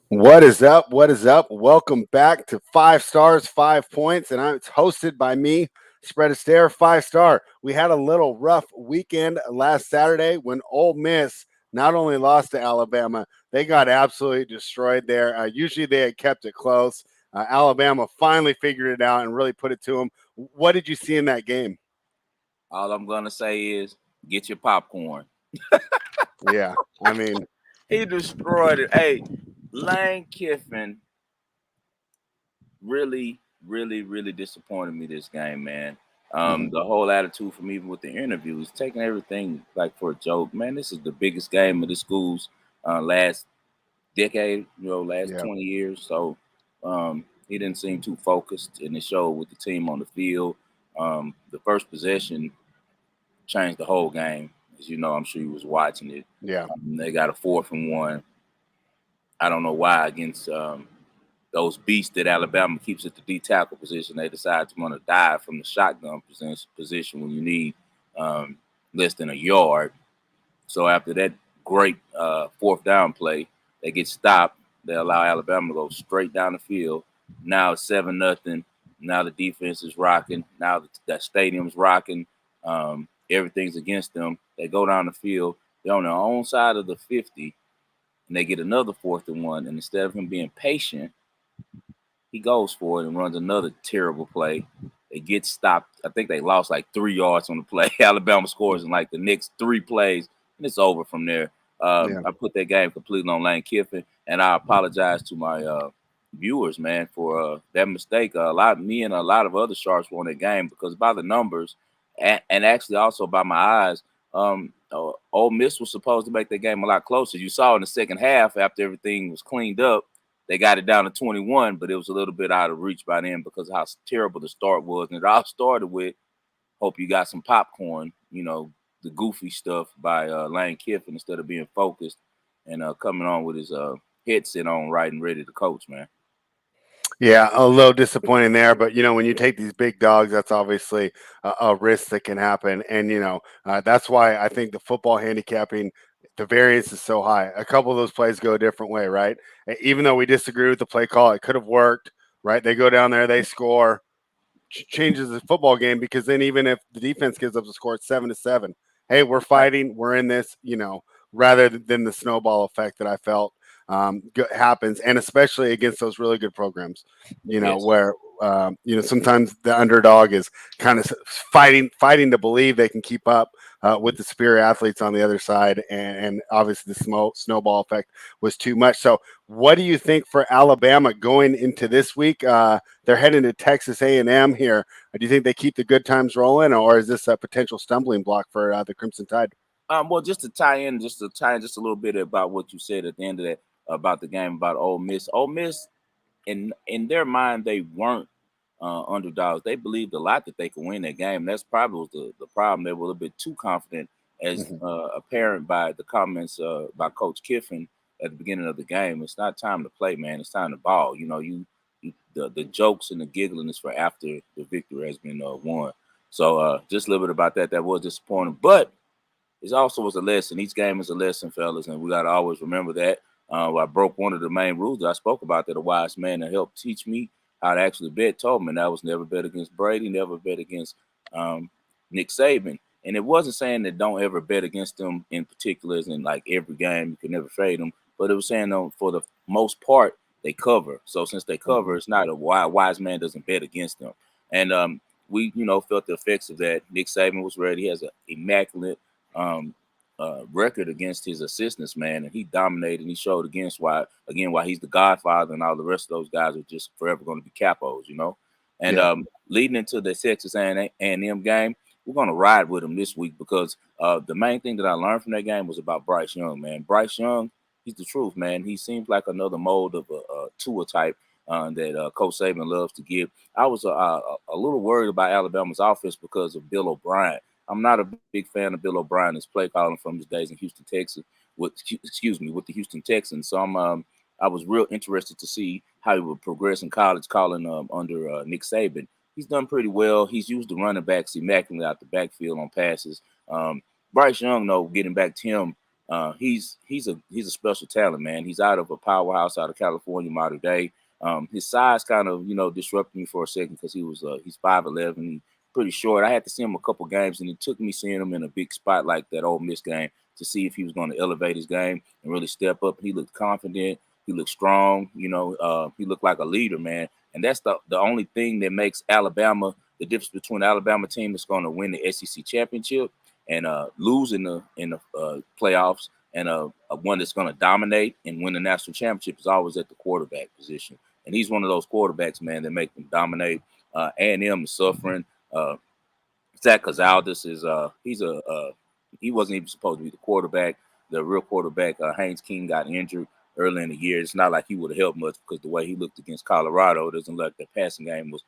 What is up? What is up? Welcome back to Five Stars, 5 Points, and it's hosted by me, Spread Astaire, 5 star. We had a little rough weekend last Saturday when Ole Miss not only lost to Alabama, they got absolutely destroyed there. Usually they had kept it close. Alabama finally figured it out and really put it to them. What did you see in that game? All I'm gonna say is get your popcorn. Yeah, I mean, He destroyed it. Hey, Lane Kiffin really disappointed me this game, man. mhm, The whole attitude from even with the interviews, taking everything like for a joke. Man, this is the biggest game of the school's last decade, last yeah, 20 years. So he didn't seem too focused in the show with the team on the field. The first possession changed the whole game. As you know, I'm sure you was watching it. yeah, They got a 4th and 1. I don't know why against those beasts that Alabama keeps at the D tackle position. They decide to want to dive from the shotgun position when you need um, less than a yard. So after that great 4th down play, they get stopped. They allow Alabama to go straight down the field. Now it's 7-0. Now the defense is rocking. Now that stadium's rocking. Everything's against them. They go down the field. They're on their own side of the 50, and they get another 4th and 1. And instead of him being patient, he goes for it and runs another terrible play. They get stopped. I think they lost like 3 yards on the play. Alabama scores in like the next 3 plays, and it's over from there. yeah. I put that game completely on Lane Kiffin, and I apologize to my viewers, man, for that mistake. Me and a lot of other sharps won that game because by the numbers, and actually also by my eyes, Ole Miss was supposed to make that game a lot closer. You saw in the second half after everything was cleaned up, they got it down to 21, but it was a little bit out of reach by then because of how terrible the start was. And it all started with hope you got some popcorn, the goofy stuff by Lane Kiffin instead of being focused and coming on with his headset on right and ready to coach, man. Yeah, a little disappointing there, but when you take these big dogs, that's obviously a risk that can happen, and that's why I think the football handicapping, the variance is so high. A couple of those plays go a different way, right? Even though we disagree with the play call, it could have worked, right? They go down there, they score, changes the football game because then even if the defense gives up the score, it's 7-7. Hey, we're Right. fighting, we're in this, rather than the snowball effect that I felt happens, and especially against those really good programs, Yes. where sometimes the underdog is kind of fighting to believe they can keep up with the superior athletes on the other side, and obviously the snowball effect was too much. So, what do you think for Alabama going into this week? They're heading to Texas A&M here. Do you think they keep the good times rolling, or is this a potential stumbling block for the Crimson Tide? Well, just to tie in just a little bit about what you said at the end of that about the game about Ole Miss. Ole Miss, in their mind, they weren't underdogs. They believed a lot that they could win that game. That's probably was the problem. They were a little bit too confident, as Mhm. apparent by the comments by Coach Kiffin at the beginning of the game. It's not time to play, man. It's time to ball. The jokes and the giggling is for after the victory has been won. So just a little bit about that. That was disappointing, but it also was a lesson. Each game is a lesson, fellas, and we got to always remember that. I broke one of the main rules that I spoke about that a wise man that helped teach me how to actually bet told me, and that was never bet against Brady, never bet against um, Nick Saban. And it wasn't saying that don't ever bet against them in particulars in like every game, you can never fade them, but it was saying for the most part, they cover. So since they cover, Mhm. it's not a wise man doesn't bet against them. And we, felt the effects of that. Nick Saban was ready. He has an immaculate um, record against his assistants, man, and he dominated. And he showed why he's the Godfather, and all the rest of those guys are just forever going to be capos. And Yeah. leading into the Texas A&M game, we're going to ride with him this week because the main thing that I learned from that game was about Bryce Young, man. Bryce Young, he's the truth, man. He seems like another mold of a Tua type that Coach Saban loves to give. I was a little worried about Alabama's offense because of Bill O'Brien. I'm not a big fan of Bill O'Brien's play calling from his days in Houston, Texas. With the Houston Texans. So I was real interested to see how he would progress in college calling under Nick Saban. He's done pretty well. He's used the running backs immaculately out the backfield on passes. Bryce Young, though, getting back to him, He's a special talent, man. He's out of a powerhouse out of California, modern day. His size kind of disrupted me for a second because he's 5'11", he pretty short. I had to see him a couple games, and it took me seeing him in a big spot like that Ole Miss game to see if he was going to elevate his game and really step up. He looked confident. He looked strong. He looked like a leader, man. And that's the only thing that makes Alabama the difference between the Alabama team that's going to win the SEC championship and lose in the playoffs, and a one that's going to dominate and win the national championship is always at the quarterback position. And he's one of those quarterbacks, man, that make them dominate. A&M is suffering. Zach Cazaldas is he wasn't even supposed to be the quarterback. The real quarterback, Haynes King, got injured early in the year. It's not like he would have helped much because the way he looked against Colorado, it doesn't look like the passing game was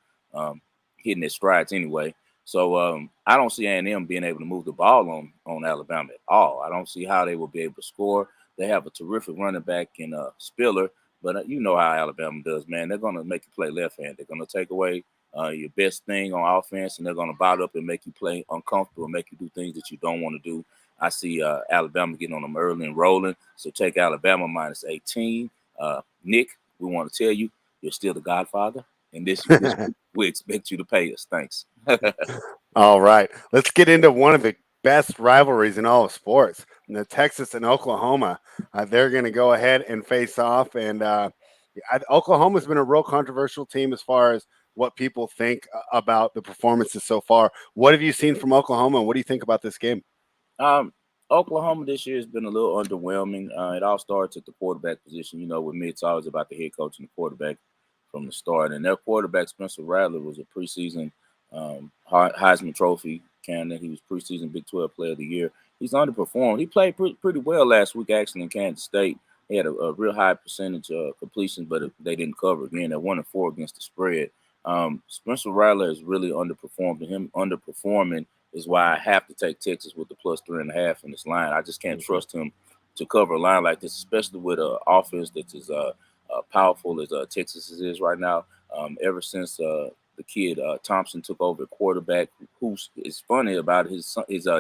hitting its strides anyway. So I don't see A&M being able to move the ball on Alabama at all. I don't see how they will be able to score. They have a terrific running back in Spiller, but you know how Alabama does, man. They're going to make you play left hand. They're going to take away your best thing on offense, and they're going to bottle up and make you play uncomfortable and make you do things that you don't want to do. I see Alabama getting on them early and rolling. So take Alabama minus 18. Nick, we want to tell you, you're still the Godfather, and this we expect you to pay us. Thanks. All right, let's get into one of the best rivalries in all of sports, the Texas and Oklahoma. They're going to go ahead and face off, and Oklahoma's been a real controversial team as far as what people think about the performances so far. What have you seen from Oklahoma, and what do you think about this game? Um, Oklahoma this year has been a little underwhelming. It all starts at the quarterback position. With me, it's always about the head coach and the quarterback from the start. And their quarterback, Spencer Rattler, was a preseason Heisman Trophy candidate. He was preseason Big 12 Player of the Year. He's underperformed. He played pretty well last week, actually, in Kansas State. He had a real high percentage of completion, but they didn't cover again. They're 1-4 against the spread. Spencer Rattler has really underperformed, and him underperforming is why I have to take Texas with the plus 3.5 in this line. I just can't trust him to cover a line like this, especially with an offense that's as powerful as Texas is right now. Ever since the kid Thompson took over at quarterback, who's is funny about his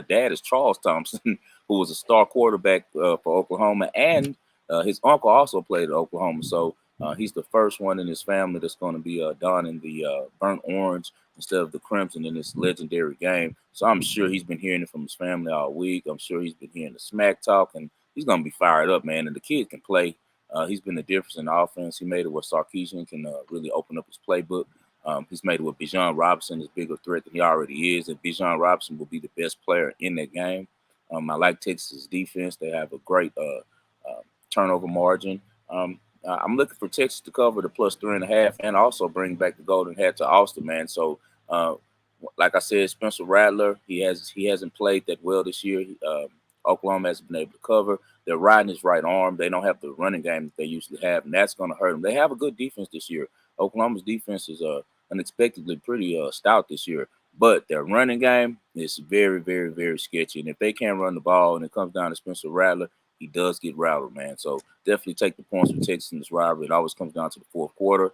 dad is Charles Thompson, who was a star quarterback for Oklahoma, and his uncle also played at Oklahoma. So he's the first one in his family that's going to be donning the burnt orange instead of the crimson in this legendary game. So I'm sure he's been hearing it from his family all week. I'm sure he's been hearing the smack talk, and he's going to be fired up, man. And the kid can play. He's been the difference in the offense. He made it where Sarkisian can really open up his playbook. He's made it where Bijan Robinson is a bigger threat than he already is, and Bijan Robinson will be the best player in that game. I like Texas' defense. They have a great turnover margin. I'm looking for Texas to cover the plus 3.5 and also bring back the golden hat to Austin, man. So, like I said, Spencer Rattler, he hasn't played that well this year. Oklahoma hasn't been able to cover. They're riding his right arm. They don't have the running game that they usually have, and that's going to hurt them. They have a good defense this year. Oklahoma's defense is unexpectedly pretty stout this year, but their running game is very, very, very sketchy. And if they can't run the ball and it comes down to Spencer Rattler, he does get rattled, man. So definitely take the points with Texas in this rivalry. It always comes down to the fourth quarter.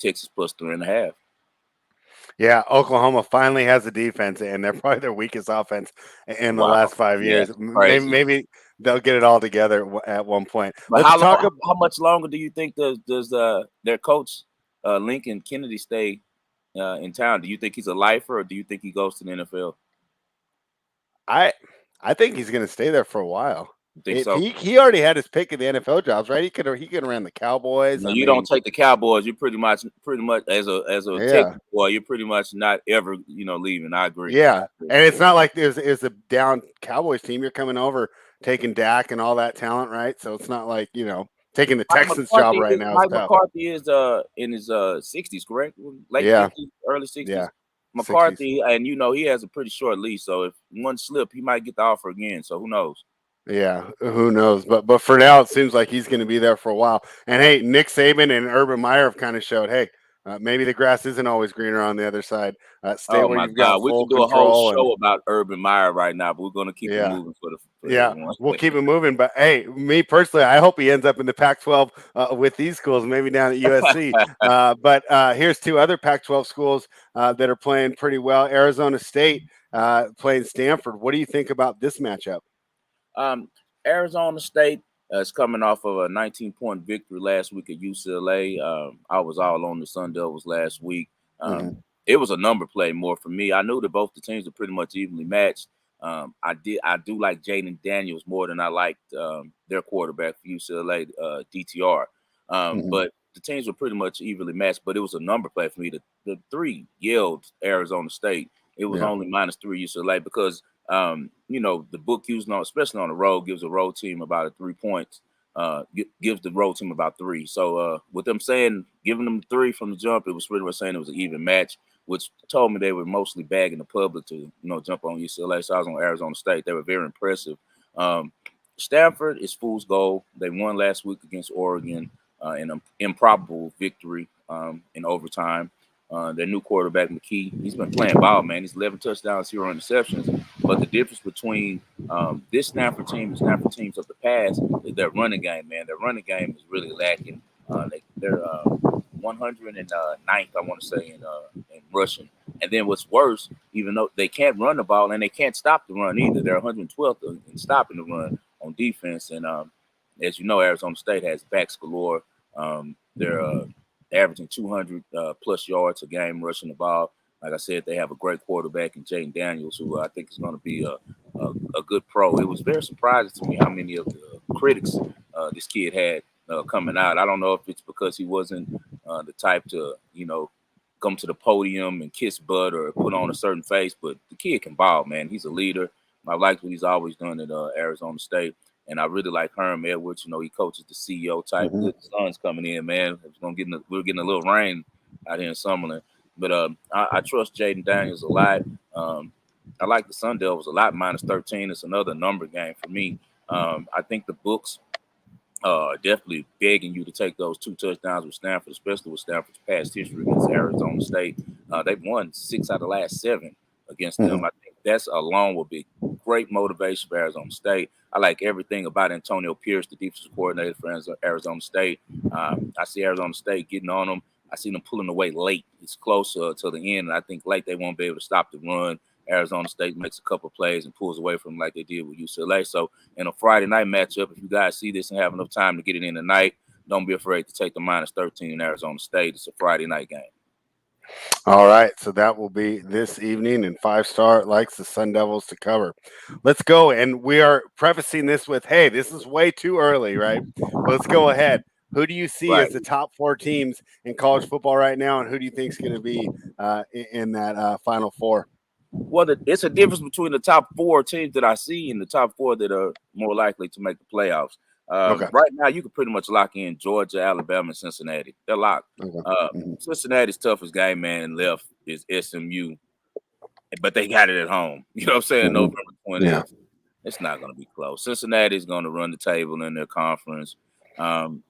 Texas plus 3.5. Yeah, Oklahoma finally has a defense, and they're probably their weakest offense in the Wow. last 5 Yeah, years. it's Maybe, crazy. maybe they'll get it all together at one point. But Let's talk about. how much longer do you think does their coach Lincoln Kennedy stay in town? Do you think he's a lifer, or do you think he goes to the NFL? I I think he's going to stay there for a while. You think If so? he already had his pick of the NFL jobs, right? He could have ran the Cowboys. No, I you don't mean, take the Cowboys. You're pretty much as a Texas yeah, boy. You're pretty much not ever leaving. I agree. yeah, and it's not like there's a down Cowboys team. You're coming over, taking Dak and all that talent, right? So it's not like taking the Texans job right now is Mike tough. McCarthy is in his 60s, correct? Late Yeah, 50s, early yeah, 60s. 60s. McCarthy, and he has a pretty short leash, so if one slip, he might get the offer again. So who knows? Yeah, who knows? But for now, it seems like he's going to be there for a while. And hey, Nick Saban and Urban Meyer have kind of showed, hey, maybe the grass isn't always greener on the other side. Stay Oh where my you've got God, we full could do a whole control. And show about Urban Meyer right now, but we're gonna keep it yeah, moving for yeah, everyone. we'll keep it moving. But hey, me personally, I hope he ends up in the Pac-12 with these schools, maybe down at USC. But here's two other Pac-12 schools that are playing pretty well. Arizona State playing Stanford. What do you think about this matchup? um, Arizona State is coming off of a 19-point victory last week at UCLA. I was all on the Sun Devils last week. Hmm. It was a number play more for me. I knew that both the teams are pretty much evenly matched. I do like Jaden Daniels more than I liked their quarterback for UCLA, DTR. Hmm. But the teams were pretty much evenly matched. But it was a number play for me. The three yelled Arizona State. It was Yeah. only -3 UCLA because the book using on, especially on the road, gives a road team about a 3 points. Gives the road team about 3. So with them saying giving them 3 from the jump, it was pretty much saying it was an even match, which told me they were mostly bagging the public to jump on UCLA. So I was on Arizona State. They were very impressive. Um, Stanford is fool's gold. They won last week against Oregon in an improbable victory in overtime. Their new quarterback, McKee, he's been playing ball, man. He's 11 touchdowns, 0 interceptions. But the difference between this Stanford team and Stanford teams of the past is their running game, man. Their running game is really lacking. They're 109th, I want to say, in rushing. And then what's worse, even though they can't run the ball and they can't stop the run either, they're 112th in stopping the run on defense. And as you know, Arizona State has backs galore. They're averaging 200 plus yards a game rushing the ball. Like I said, they have a great quarterback in Jaden Daniels, who I think is going to be a good pro. It was very surprising to me how many of the critics this kid had coming out. I don't know if it's because he wasn't the type to, come to the podium and kiss butt or put on a certain face, but the kid can ball, man. He's a leader. I like what he's always done at Arizona State. And I really like Herm Edwards. He coaches the CEO type. Hmm. Good sun's coming in, man. We're getting a little rain out here in Summerlin. But I trust Jaden Daniels a lot. I like the Sun Devils a lot. -13. It's another number game for me. I think the books definitely begging you to take those 2 touchdowns with Stanford, especially with Stanford's past history against Arizona State. They've won 6 out of the last 7 against Hmm. them. I think that's alone will be great motivation for Arizona State. I like everything about Antonio Pierce, the defensive coordinator for Arizona State. I see Arizona State getting on them. I see them pulling away late. It's close to the end, and I think late they won't be able to stop the run. Arizona State makes a couple plays and pulls away from them like they did with UCLA. So in a Friday night matchup, if you guys see this and have enough time to get it in tonight, don't be afraid to take the -13 in Arizona State. It's a Friday night game. All right, so that will be this evening, and Five Star likes the Sun Devils to cover. Let's go, and we are prefacing this with, "Hey, this is way too early, right?" But let's go ahead. Who do you see Right. as the top 4 teams in college football right now, and who do you think is going to be in that Final Four? Well, it's a difference between the top 4 teams that I see and the top 4 that are more likely to make the playoffs. Okay. Right now, you can pretty much lock in Georgia, Alabama, and Cincinnati. They're locked. Okay. Hmm. Cincinnati's toughest game, man, left is SMU, but they got it at home. You know what I'm saying? Hmm. November Yeah. 20th. It's not going to be close. Cincinnati's going to run the table in their conference. Um,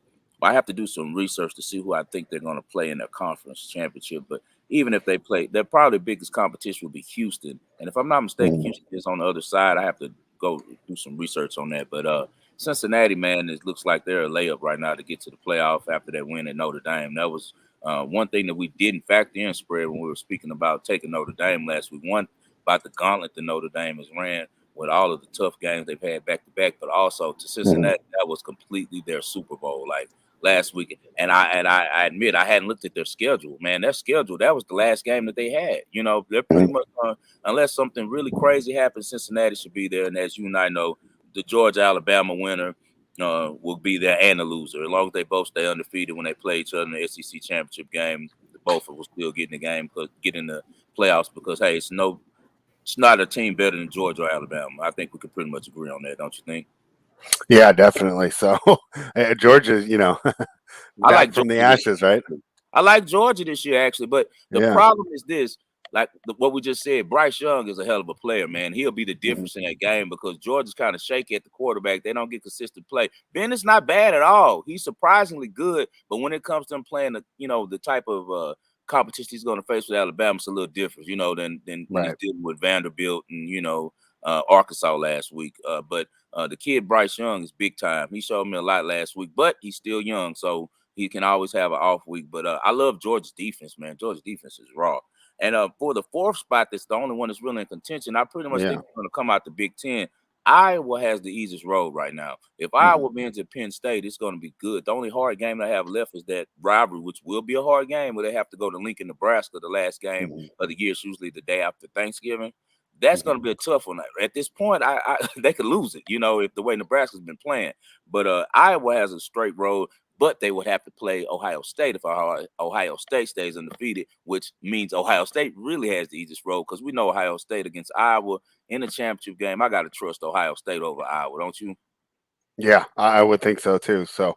I have to do some research to see who I think they're going to play in their conference championship. But even if they play, their probably biggest competition will be Houston. And if I'm not mistaken, Hmm. Houston is on the other side. I have to go do some research on that. But Cincinnati, man, it looks like they're a layup right now to get to the playoff after that win at Notre Dame. That was one thing that we didn't factor in spread when we were speaking about taking Notre Dame last week. One, about the gauntlet that Notre Dame has ran with all of the tough games they've had back to back, but also to Hmm. Cincinnati, that was completely their Super Bowl. Like last week, and I admit I hadn't looked at their schedule. Man, their schedule, that was the last game that they had. They're pretty much unless something really crazy happens, Cincinnati should be there. And as you and I know, the Georgia Alabama winner will be there and the loser, as long as they both stay undefeated when they play each other in the SEC championship game. Both will still get in the game, get in the playoffs because hey, it's not a team better than Georgia or Alabama. I think we could pretty much agree on that, don't you think? Yeah, definitely. So Georgia, I back like from the Georgia this ashes, year, right? actually. I like Georgia this year, actually. But the Yeah. problem is this, like what we just said, Bryce Young is a hell of a player, man. He'll be the Hmm. difference in that game because Georgia's kind of shaky at the quarterback. They don't get consistent play. Bennett's not bad at all. He's surprisingly good, but when it comes to him playing the type of competition he's going to face with Alabama, it's a little different, than when he's Right. dealing with Vanderbilt and Arkansas last week. But the kid Bryce Young is big time. He showed me a lot last week, but he's still young, so he can always have an off week. But I love Georgia's defense, man. Georgia's defense is raw. And for the 4th spot, that's the only one that's really in contention. I pretty much Yeah. think they're going to come out the Big Ten. Iowa has the easiest road right now. If Mhm, Iowa wins at Penn State, it's going to be good. The only hard game they have left is that rivalry, which will be a hard game, where they have to go to Lincoln, Nebraska, the last game mhm, of the year. It's usually the day after Thanksgiving. That's mhm. going to be a tough one. At this point, they could lose it, if the way Nebraska's been playing. But Iowa has a straight road, but they would have to play Ohio State if Ohio State stays undefeated, which means Ohio State really has the easiest road because we know Ohio State against Iowa in the championship game. I got to trust Ohio State over Iowa, don't you? Yeah, I would think so too. So,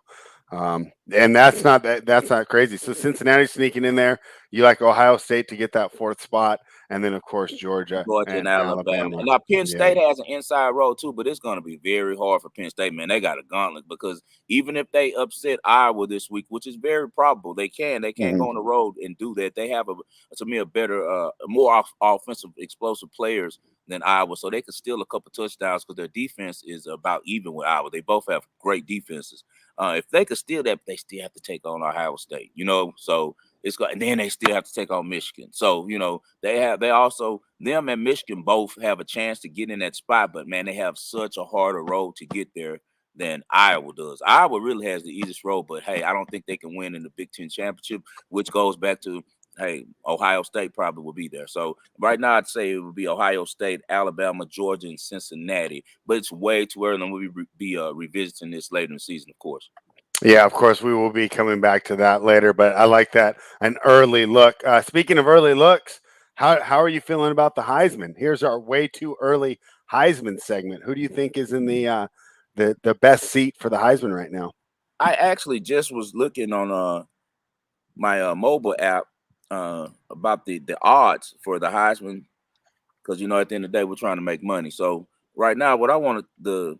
and that's not crazy. So Cincinnati sneaking in there. You like Ohio State to get that fourth spot, and then of course Georgia Georgia and and Alabama. Alabama. Now Penn Yeah. State has an inside road too, but it's going to be very hard for Penn State, man. They got a gauntlet because even if they upset Iowa this week, which is very probable, they can Hmm. go on the road and do that. They have to me a better, more offensive, explosive players than Iowa, so they could steal a couple touchdowns because their defense is about even with Iowa. They both have great defenses. If they could steal that, they still have to take on Ohio State, So it's got, and then they still have to take on Michigan. So they also them and Michigan both have a chance to get in that spot, but man, they have such a harder road to get there than Iowa does. Iowa really has the easiest road, but hey, I don't think they can win in the Big Ten championship, which goes back to hey, Ohio State probably will be there. So right now, I'd say it would be Ohio State, Alabama, Georgia, and Cincinnati. But it's way too early, and we'll be revisiting this later in the season, of course. Yeah, of course we will be coming back to that later. But I like that an early look. Speaking of early looks, how are you feeling about the Heisman? Here's our way too early Heisman segment. Who do you think is in the best seat for the Heisman right now? I actually just was looking on my mobile app about the odds for the Heisman because at the end of the day we're trying to make money. So right now, what I wanted the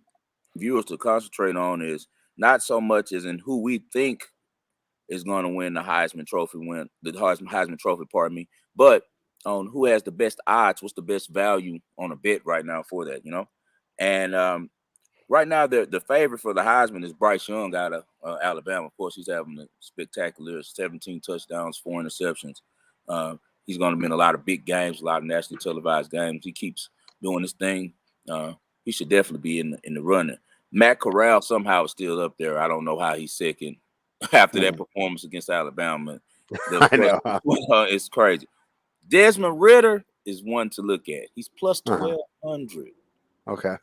viewers to concentrate on is not so much as in who we think is going to win the Heisman Trophy, pardon me, but on who has the best odds, what's the best value on a bet right now for that. And right now, the favorite for the Heisman is Bryce Young out of Alabama. Of course, he's having a spectacular 17 touchdowns, 4 interceptions. Uh, he's going to be in a lot of big games, a lot of nationally televised games. He keeps doing his thing. Uh, he should definitely be in the running. Matt Corral somehow is still up there. I don't know how he's second after that Mhm. performance against Alabama. The I plus know. Huh? it's crazy. Desmond Ritter is one to look at. He's plus Uh-huh. 1,200. Okay.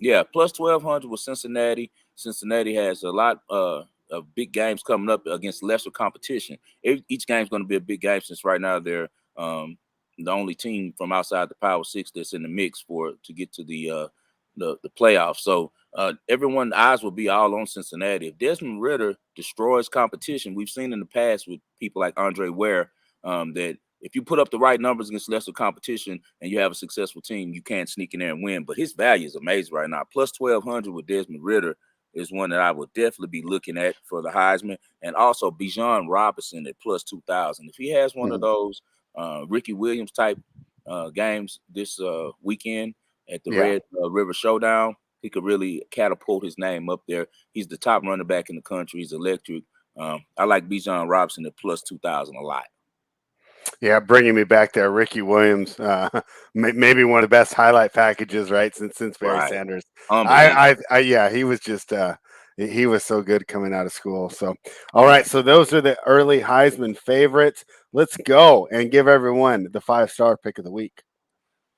Yeah, plus 1,200 with Cincinnati. Cincinnati has a lot of big games coming up against lesser competition. Each game's going to be a big game since right now they're the only team from outside the Power Six that's in the mix to get to the playoffs. So everyone's eyes will be all on Cincinnati. If Desmond Ritter destroys competition, we've seen in the past with people like Andre Ware that if you put up the right numbers against lesser competition and you have a successful team, you can sneak in there and win. But his value is amazing right now. Plus 1,200 with Desmond Ritter is one that I would definitely be looking at for the Heisman. And also Bijan Robinson at plus 2,000. If he has one of Mhm. those Ricky Williams type games this weekend at the Yeah. Red River Showdown, he could really catapult his name up there. He's the top running back in the country. He's electric. I like Bijan Robinson at plus 2,000 a lot. Yeah, bringing me back there, Ricky Williams, maybe one of the best highlight packages, right? Since Barry Right. Sanders, Unbelievable. yeah, he was just, he was so good coming out of school. So, all right, Right. so those are the early Heisman favorites. Let's go and give everyone the 5-star pick of the week.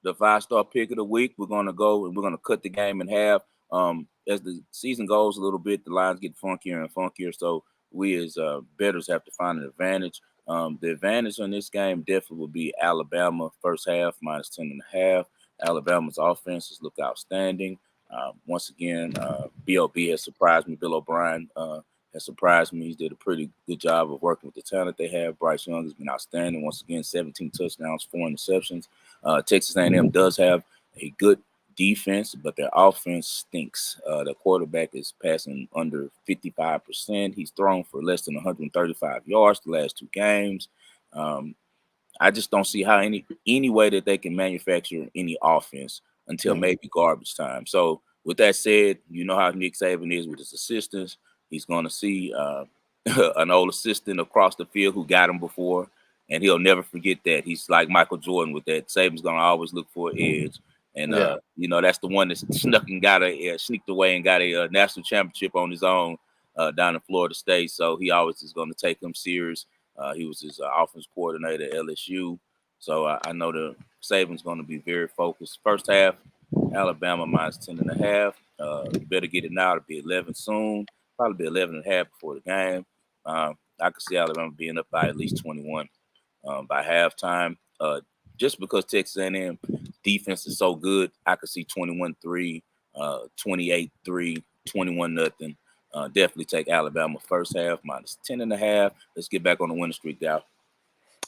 The 5-star pick of the week. We're gonna go and we're gonna cut the game in half. As the season goes a little bit, the lines get funkier and funkier. So we as bettors have to find an advantage. The advantage on this game definitely will be Alabama first half minus 10.5. Alabama's offenses look outstanding. Once again, Bob has surprised me. Bill O'Brien has surprised me. He did a pretty good job of working with the talent they have. Bryce Young has been outstanding. Once again, 17 touchdowns, 4 interceptions. Texas A&M does have a good defense, but their offense stinks. The quarterback is passing under 55%. He's thrown for less than 135 yards the last 2 games. Um, I just don't see how any way that they can manufacture any offense until Mhm. maybe garbage time. So with that said, you know how Nick Saban is with his assistants. He's going to see an old assistant across the field who got him before, and he'll never forget that. He's like Michael Jordan with that. Saban's going to always look for an edge, And Yeah. that's the one that sneaked away and got a national championship on his own down in Florida State. So he always is going to take him serious. He was his offense coordinator at LSU. So I know the Saban's going to be very focused. First half, Alabama minus 10.5. You better get it now. It'll be 11 soon. Probably be 11.5 before the game. I could see Alabama being up by at least 21 by halftime. Just because Texas A&M defense is so good, I could see 21-3, 28-3, 21-0. Definitely take Alabama first half minus 10.5. Let's get back on the winning streak, Dow.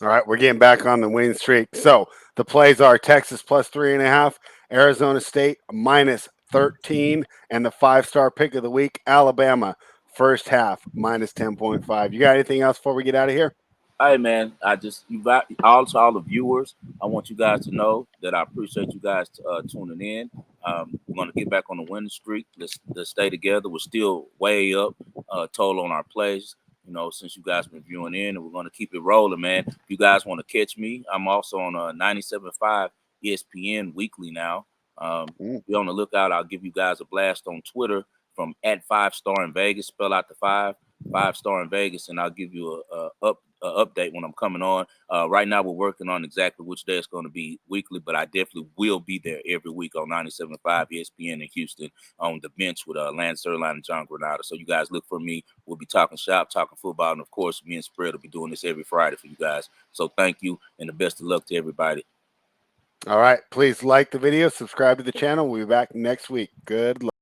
All right, we're getting back on the win streak. So the plays are Texas plus 3.5, Arizona State minus 13, and the 5-star pick of the week, Alabama first half minus 10.5. You got anything else before we get out of here? Hey man, I just you got all to all the viewers. I want you guys to know that I appreciate you guys tuning in. We're gonna get back on the winning streak. Let's stay together. We're still way up total on our plays. Since you guys been viewing in, and we're gonna keep it rolling, man. If you guys want to catch me, I'm also on 97.5 ESPN weekly now. Be on the lookout. I'll give you guys a blast on Twitter from at 5-star in Vegas. Spell out the 5-star in Vegas, and I'll give you a update when I'm coming on. Right now, we're working on exactly which day it's going to be weekly, but I definitely will be there every week on 97.5 ESPN in Houston on the bench with Lance Erline and John Granada. So you guys look for me. We'll be talking shop, talking football, and of course, me and Spread will be doing this every Friday for you guys. So thank you, and the best of luck to everybody. All right, please like the video, subscribe to the channel. We'll be back next week. Good luck.